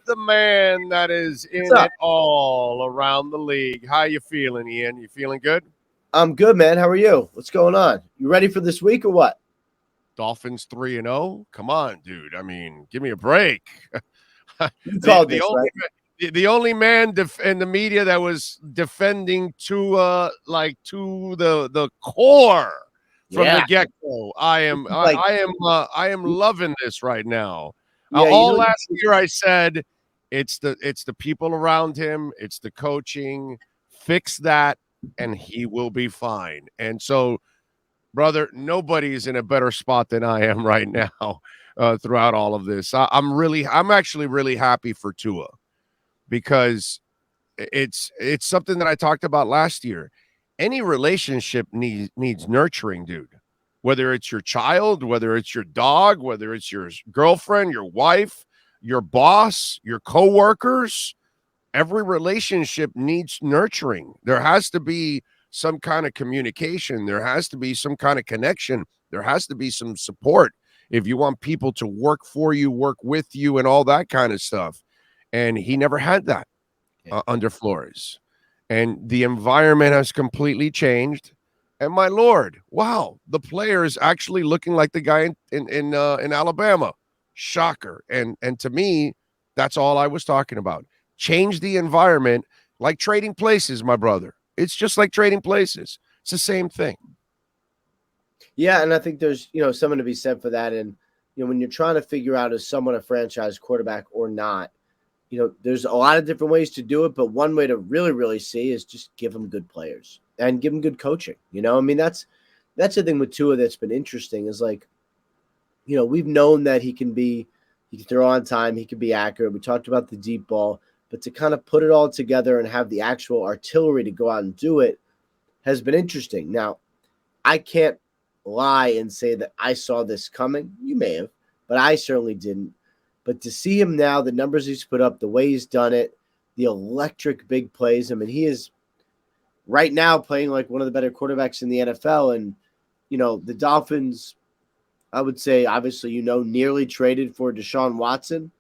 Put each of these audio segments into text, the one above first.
the man that is What's in up? it all around the league. How you feeling, Ian? You feeling good? I'm good, man. How are you? What's going on? You ready for this week or what? Dolphins 3-0. Come on, dude. I mean, give me a break. You the called the this, only right? the only man in the media that was defending to the core from the Yeah. get go. I This am is I, like, I am loving this right now. yeah, All last year I said it's the people around him, it's the coaching. Fix that, and he will be fine. And so, brother, nobody's in a better spot than I am right now throughout all of this. I'm actually really happy for Tua because it's something that I talked about last year. Any relationship needs nurturing, dude. Whether it's your child, whether it's your dog, whether it's your girlfriend, your wife, your boss, your coworkers, every relationship needs nurturing. There has to be some kind of communication. There has to be some kind of connection. There has to be some support if you want people to work for you, work with you, and all that kind of stuff. And he never had that under Flores. And the environment has completely changed. And my lord, wow, the player is actually looking like the guy in Alabama. Shocker. And to me, that's all I was talking about. Change the environment, like trading places, my brother. It's just like trading places. It's the same thing. yeah, and I think there's, something to be said for that. And, when you're trying to figure out is someone a franchise quarterback or not, there's a lot of different ways to do it, but one way to really, really see is just give them good players and give them good coaching. I mean, that's the thing with Tua that's been interesting is like, we've known that he can throw on time, he can be accurate. We talked about the deep ball, but to kind of put it all together and have the actual artillery to go out and do it has been interesting. Now, I can't lie and say that I saw this coming. You may have, but I certainly didn't. But to see him now, the numbers he's put up, the way he's done it, the electric big plays. I mean, he is right now playing like one of the better quarterbacks in the NFL. And, the Dolphins, I would say, obviously, nearly traded for Deshaun Watson.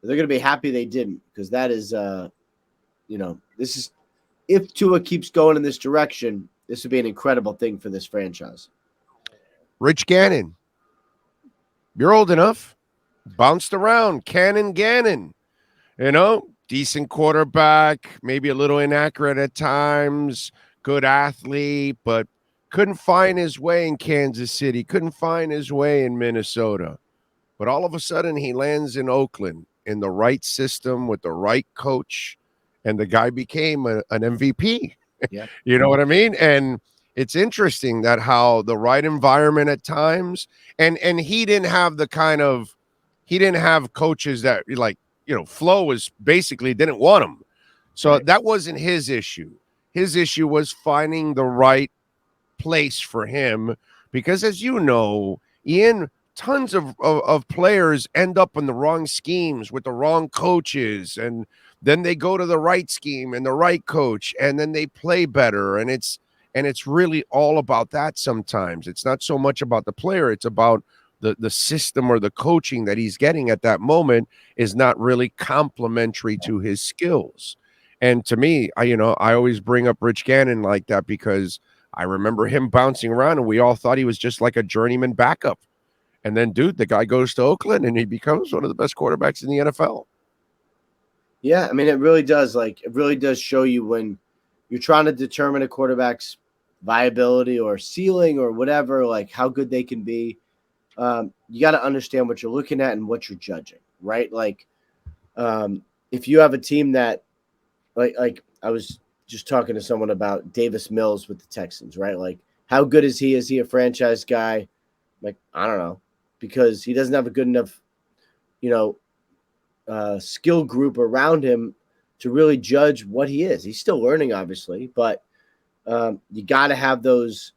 They're going to be happy they didn't because that is, this is, if Tua keeps going in this direction, this would be an incredible thing for this franchise. Rich Gannon, you're old enough. Bounced around. Cannon Gannon. Decent quarterback, maybe a little inaccurate at times, good athlete, but couldn't find his way in Kansas City, couldn't find his way in Minnesota. But all of a sudden, he lands in Oakland in the right system with the right coach, and the guy became an MVP. Yeah. You know what I mean? And it's interesting that how the right environment at times, and he didn't have coaches that like Flo was basically didn't want him. So Right. that wasn't his issue. His issue was finding the right place for him because, as you know, Ian, tons of players end up in the wrong schemes with the wrong coaches, and then they go to the right scheme and the right coach, and then they play better. And it's really all about that sometimes. It's not so much about the player, it's about the system or the coaching that he's getting at that moment is not really complementary to his skills. And to me, I always bring up Rich Gannon like that because I remember him bouncing around and we all thought he was just like a journeyman backup. And then, dude, the guy goes to Oakland and he becomes one of the best quarterbacks in the NFL. Yeah, I mean, it really does. Like, it really does show you when you're trying to determine a quarterback's viability or ceiling or whatever, like how good they can be. You got to understand what you're looking at and what you're judging, right? Like, if you have a team that, like I was just talking to someone about Davis Mills with the Texans, right? Like, how good is he? Is he a franchise guy? Like, I don't know, because he doesn't have a good enough, you know, skill group around him to really judge what he is. He's still learning, obviously, but you got to have those,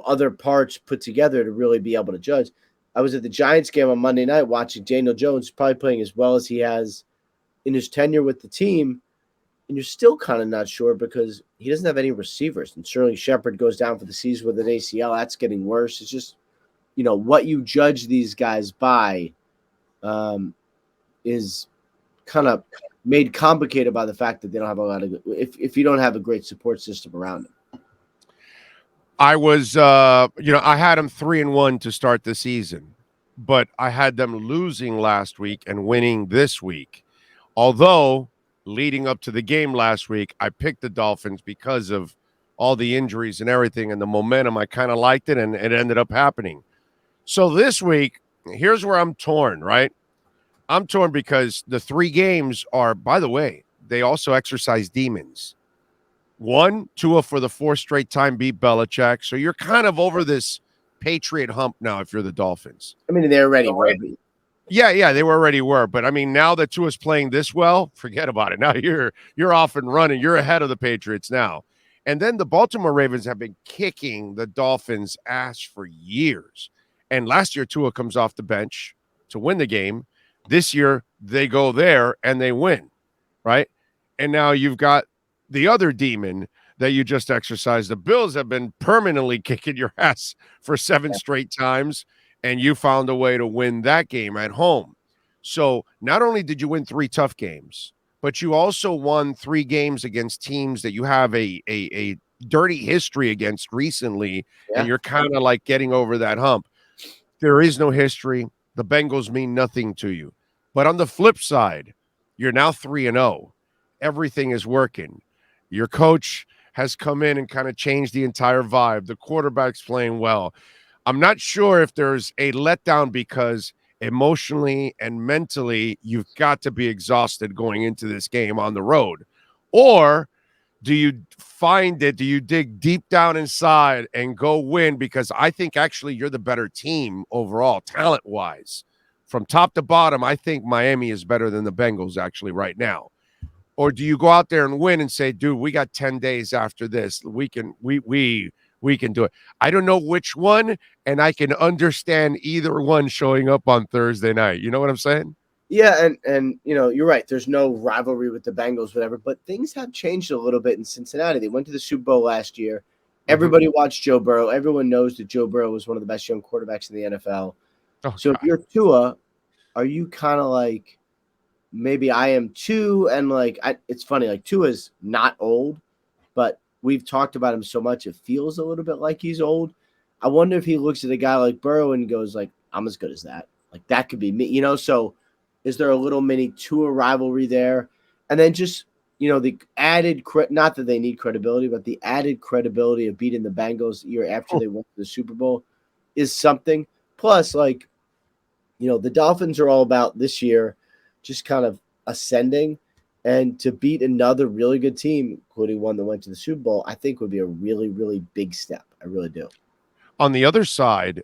other parts put together to really be able to judge. I was at the Giants game on Monday night watching Daniel Jones probably playing as well as he has in his tenure with the team, and you're still kind of not sure because he doesn't have any receivers. And Sterling Shepard goes down for the season with an ACL. That's getting worse. It's just, what you judge these guys by is kind of made complicated by the fact that they don't have a lot of if you don't have a great support system around them. I was, I had them 3-1 to start the season, but I had them losing last week and winning this week. Although leading up to the game last week, I picked the Dolphins because of all the injuries and everything and the momentum. I kind of liked it, and it ended up happening. So this week, here's where I'm torn, right? I'm torn because the 3 games are, by the way, they also exercise demons. One, Tua for the 4th straight time beat Belichick. So you're kind of over this Patriot hump now if you're the Dolphins. I mean, they already were. Yeah, they already were. But I mean, now that Tua's playing this well, forget about it. Now you're off and running. You're ahead of the Patriots now. And then the Baltimore Ravens have been kicking the Dolphins' ass for years. And last year, Tua comes off the bench to win the game. This year, they go there and they win, right? And now you've got the other demon that you just exercised. The Bills have been permanently kicking your ass for 7 straight times, and you found a way to win that game at home. So not only did you win 3 tough games, but you also won 3 games against teams that you have a dirty history against recently, and you're kind of like getting over that hump. There is no history. The Bengals mean nothing to you. But on the flip side, you're now 3-0. Everything is working. Your coach has come in and kind of changed the entire vibe. The quarterback's playing well. I'm not sure if there's a letdown because emotionally and mentally you've got to be exhausted going into this game on the road. Or do you find it? Do you dig deep down inside and go win? Because I think actually you're the better team overall, talent-wise. From top to bottom, I think Miami is better than the Bengals actually right now. Or do you go out there and win and say, dude, we got 10 days after this. We can do it. I don't know which one, and I can understand either one showing up on Thursday night. You know what I'm saying? Yeah, and you're right. There's no rivalry with the Bengals, whatever, but things have changed a little bit in Cincinnati. They went to the Super Bowl last year. Everybody watched Joe Burrow. Everyone knows that Joe Burrow was one of the best young quarterbacks in the NFL. So if you're Tua, are you kind of like, maybe I am too? And it's funny, like Tua's not old, but we've talked about him so much, it feels a little bit like he's old. I wonder if he looks at a guy like Burrow and goes like, I'm as good as that. Like that could be me, so is there a little mini Tua rivalry there? And then just, the added, not that they need credibility, but the added credibility of beating the Bengals the year after they went to the Super Bowl is something. Plus, the Dolphins are all about this year just kind of ascending, and to beat another really good team, including one that went to the Super Bowl, I think would be a really, really big step. I really do. On the other side,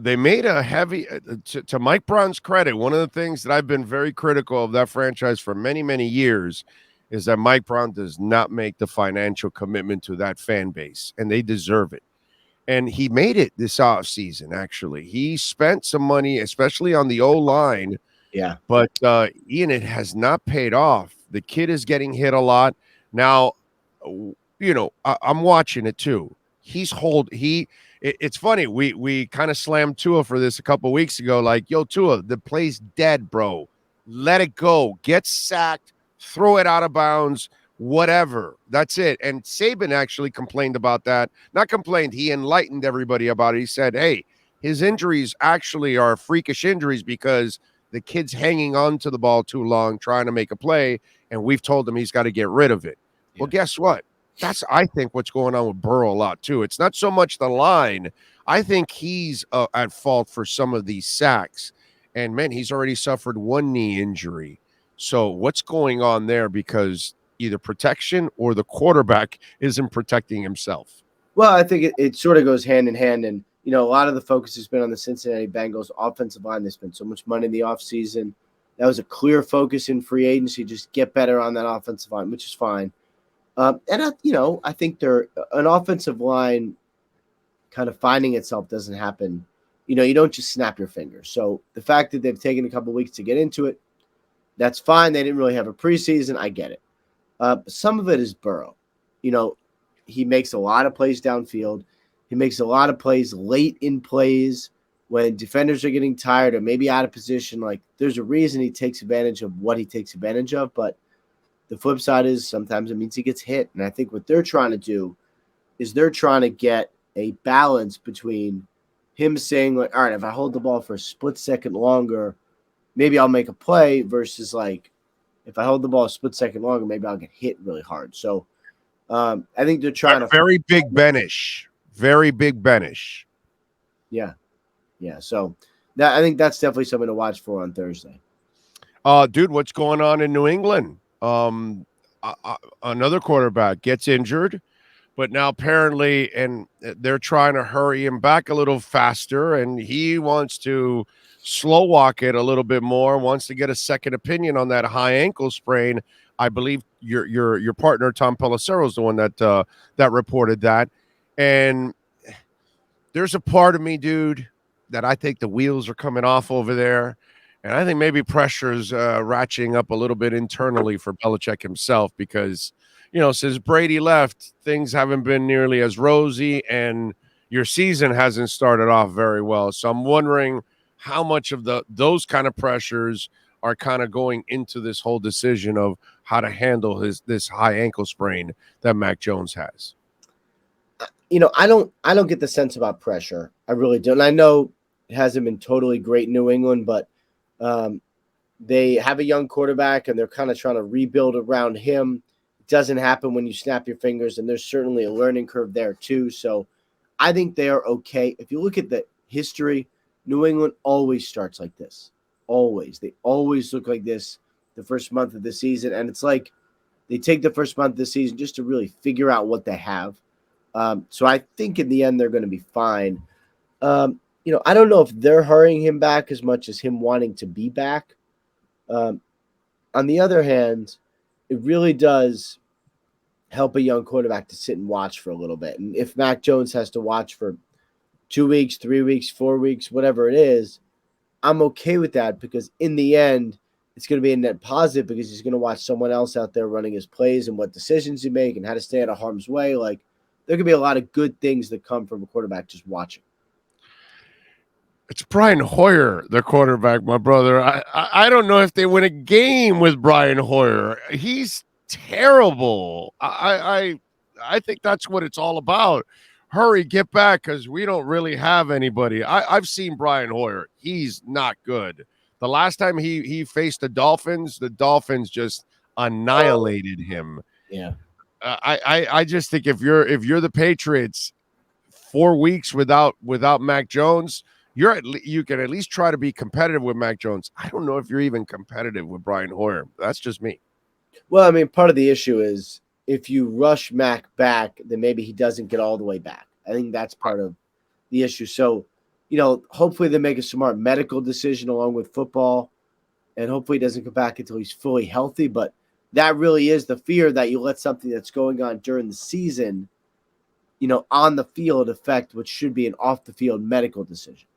they made a heavy, to Mike Brown's credit, one of the things that I've been very critical of that franchise for many, many years is that Mike Brown does not make the financial commitment to that fan base, and they deserve it. And he made it this offseason, actually. He spent some money, especially on the O-line. Yeah. But, Ian, it has not paid off. The kid is getting hit a lot. Now, I'm watching it too. It's funny. We kind of slammed Tua for this a couple of weeks ago. Like, yo, Tua, the play's dead, bro. Let it go. Get sacked. Throw it out of bounds. Whatever. That's it. And Saban actually complained about that. Not complained. He enlightened everybody about it. He said, hey, his injuries actually are freakish injuries because the kid's hanging on to the ball too long, trying to make a play, and we've told him he's got to get rid of it. Yeah. Well, guess what? That's, I think, what's going on with Burrow a lot, too. It's not so much the line. I think he's at fault for some of these sacks. And, man, he's already suffered 1 knee injury. So what's going on there? Because either protection or the quarterback isn't protecting himself. Well, I think it sort of goes hand in hand. And, a lot of the focus has been on the Cincinnati Bengals offensive line. They spent so much money in the offseason. That was a clear focus in free agency. Just get better on that offensive line, which is fine. And, I think an offensive line kind of finding itself doesn't happen. You don't just snap your fingers. So the fact that they've taken a couple of weeks to get into it, that's fine. They didn't really have a preseason. I get it. Some of it is Burrow. He makes a lot of plays downfield. He makes a lot of plays late in plays when defenders are getting tired or maybe out of position, like there's a reason he takes advantage of what he takes advantage of. But the flip side is sometimes it means he gets hit. And I think what they're trying to do is they're trying to get a balance between him saying, like, all right, if I hold the ball for a split second longer, maybe I'll make a play, versus like, if I hold the ball a split second longer, maybe I'll get hit really hard. So I think they're trying to very big Benish. Very big Benish. Yeah. Yeah. So that, I think that's definitely something to watch for on Thursday. Dude, what's going on in New England? Another quarterback gets injured, but now apparently, and they're trying to hurry him back a little faster, and he wants to slow walk it a little bit more, wants to get a second opinion on that high ankle sprain. I believe your partner Tom Pelissero is the one that reported that, and there's a part of me, dude, that I think the wheels are coming off over there. And I think maybe pressure's ratcheting up a little bit internally for Belichick himself because, since Brady left, things haven't been nearly as rosy and your season hasn't started off very well. So I'm wondering how much of those kind of pressures are kind of going into this whole decision of how to handle this high ankle sprain that Mac Jones has. I don't get the sense about pressure. I really don't. And I know it hasn't been totally great in New England, but they have a young quarterback and they're kind of trying to rebuild around him. It doesn't happen when you snap your fingers, and there's certainly a learning curve there too. So I think they are okay. If you look at the history, New England always starts like this. Always. They always look like this the first month of the season. And it's like they take the first month of the season just to really figure out what they have. So I think in the end they're going to be fine. I don't know if they're hurrying him back as much as him wanting to be back. On the other hand, it really does help a young quarterback to sit and watch for a little bit. And if Mac Jones has to watch for 2 weeks, 3 weeks, 4 weeks, whatever it is, I'm okay with that, because in the end, it's going to be a net positive because he's going to watch someone else out there running his plays and what decisions he make and how to stay out of harm's way. Like, there could be a lot of good things that come from a quarterback just watching. It's Brian Hoyer, the quarterback, my brother. I don't know if they win a game with Brian Hoyer. He's terrible. I think that's what it's all about. Hurry, get back, because we don't really have anybody. I've seen Brian Hoyer. He's not good. The last time he faced the Dolphins just annihilated him. Yeah. I just think if you're the Patriots, 4 weeks without Mac Jones, you can at least try to be competitive with Mac Jones. I don't know if you're even competitive with Brian Hoyer. That's just me. Well, I mean, part of the issue is if you rush Mac back, then maybe he doesn't get all the way back. I think that's part of the issue. So, hopefully they make a smart medical decision along with football, and hopefully he doesn't come back until he's fully healthy. But that really is the fear, that you let something that's going on during the season, on the field affect what should be an off the field medical decision.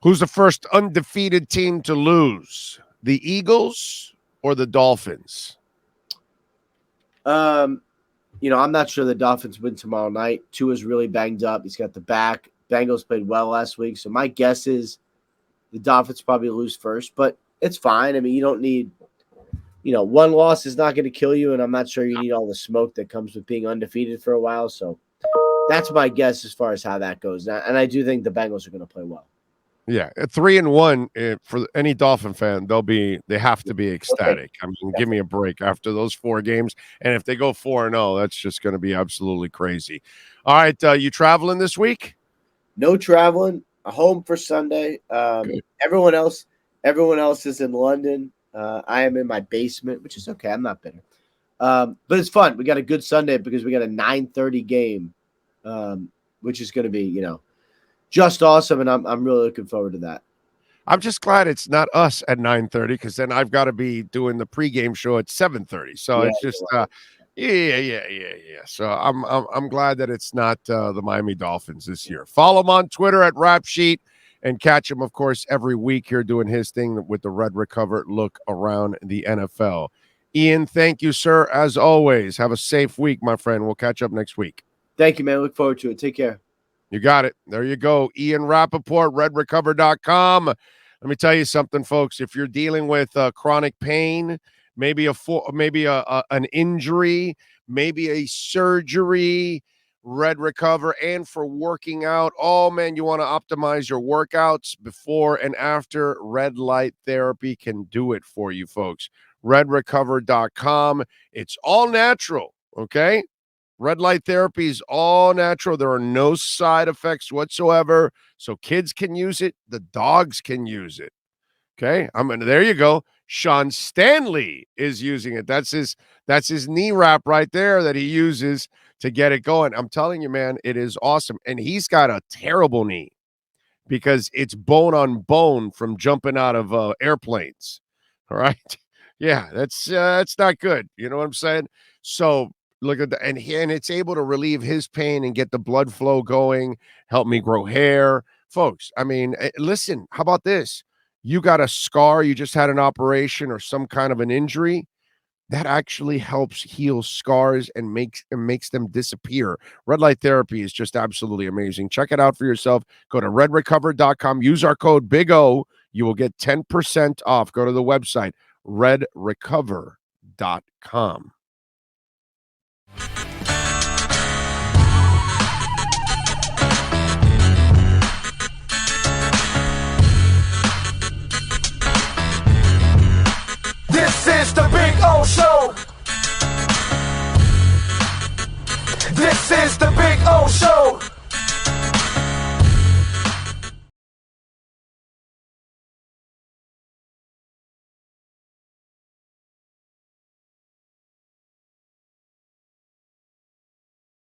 Who's the first undefeated team to lose? The Eagles or the Dolphins? I'm not sure the Dolphins win tomorrow night. Tua's really banged up. He's got the back. Bengals played well last week. So my guess is the Dolphins probably lose first, but it's fine. I mean, you don't need, one loss is not going to kill you, and I'm not sure you need all the smoke that comes with being undefeated for a while. So that's my guess as far as how that goes. And I do think the Bengals are going to play well. Yeah, 3-1 for any Dolphin fan, they have to be ecstatic. I mean, give me a break after those 4 games, and if they go 4-0, that's just going to be absolutely crazy. All right, you traveling this week? No traveling. Home for Sunday. Everyone else is in London. I am in my basement, which is okay. I'm not bitter, but it's fun. We got a good Sunday because we got a 9:30 game, which is going to be just awesome, and I'm really looking forward to that. I'm just glad it's not us at 9:30, because then I've got to be doing the pregame show at 7:30. So it's just yeah. So I'm glad that it's not the Miami Dolphins this year. Follow him on Twitter at Rap Sheet, and catch him, of course, every week here doing his thing with the Red Recover look around the NFL. Ian, thank you, sir. As always, have a safe week, my friend. We'll catch up next week. Thank you, man. Look forward to it. Take care. You got it. There you go. Ian Rapoport, redrecover.com. Let me tell you something, folks. If you're dealing with chronic pain, maybe an injury, maybe a surgery, Red Recover, and for working out. Oh, man, you want to optimize your workouts before and after. Red light therapy can do it for you, folks. redrecover.com. It's all natural, okay? Red light therapy is all natural. There are no side effects whatsoever. So kids can use it. The dogs can use it. Okay. There you go. Sean Stanley is using it. That's his knee wrap right there that he uses to get it going. I'm telling you, man, it is awesome. And he's got a terrible knee because it's bone on bone from jumping out of airplanes. All right. Yeah, that's not good. You know what I'm saying? So look at that, and it's able to relieve his pain and get the blood flow going, help me grow hair. Folks, I mean, listen, how about this? You got a scar, you just had an operation or some kind of an injury, that actually helps heal scars and makes them disappear. Red light therapy is just absolutely amazing. Check it out for yourself. Go to redrecover.com, use our code Big O. You will get 10% off. Go to the website, redrecover.com. This is the Big O Show. This is the Big O Show.